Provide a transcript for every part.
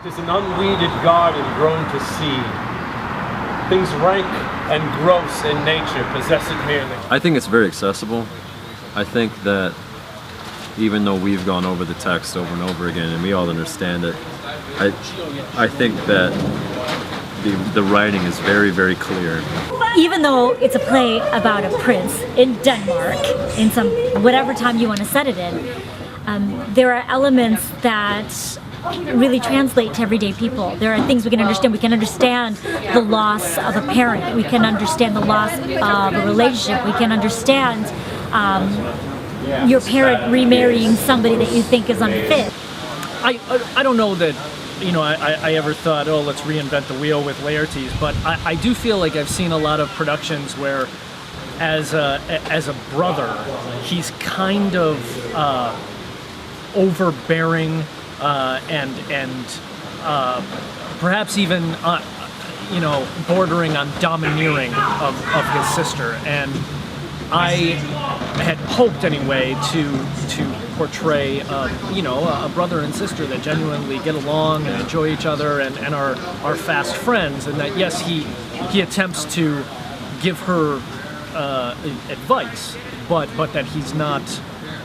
Is an unweeded garden grown to seed. Things rank and gross in nature possess it merely. I think it's very accessible. I think that even though we've gone over the text over and over again and we all understand it, I think that the writing is very, very clear. Even though it's a play about a prince in Denmark, in some whatever time you want to set it in, there are elements that really translate to everyday people. There are things we can understand. We can understand the loss of a parent. We can understand the loss of a relationship. We can understand your parent remarrying somebody that you think is unfit. I don't know that, you know, I ever thought, oh, let's reinvent the wheel with Laertes, but I do feel like I've seen a lot of productions where as a brother, he's kind of overbearing and perhaps even you know, bordering on domineering of his sister. And I had hoped anyway to portray you know, a brother and sister that genuinely get along and enjoy each other and are fast friends, and that yes, he attempts to give her advice, but that he's not,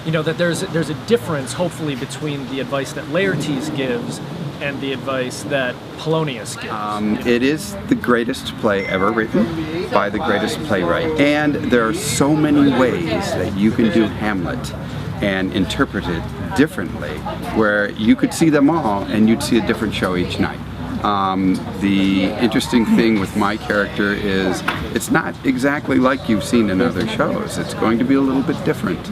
you know, that there's a difference hopefully between the advice that Laertes gives and the advice that Polonius gives. It is the greatest play ever written by the greatest playwright, and there are so many ways that you can do Hamlet and interpret it differently, where you could see them all and you'd see a different show each night. The interesting thing with my character is it's not exactly like you've seen in other shows. It's going to be a little bit different.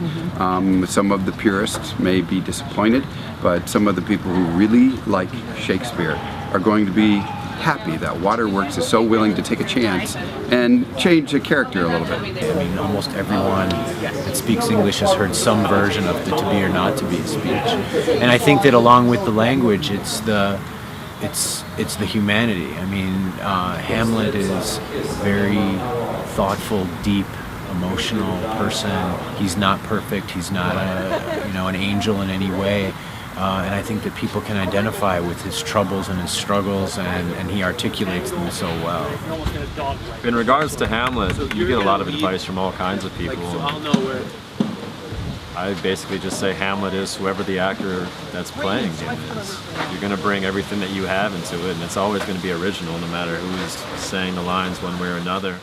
Some of the purists may be disappointed, but some of the people who really like Shakespeare are going to be happy that Waterworks is so willing to take a chance and change a character a little bit. I mean, almost everyone that speaks English has heard some version of the to be or not to be speech. And I think that along with the language, it's the humanity. I mean, Hamlet is a very thoughtful, deep, emotional person. He's not perfect. He's not an angel in any way. And I think that people can identify with his troubles and his struggles, and he articulates them so well. In regards to Hamlet, you get a lot of advice from all kinds of people. I basically just say Hamlet is whoever the actor that's playing him is. You're going to bring everything that you have into it, and it's always going to be original no matter who's saying the lines one way or another.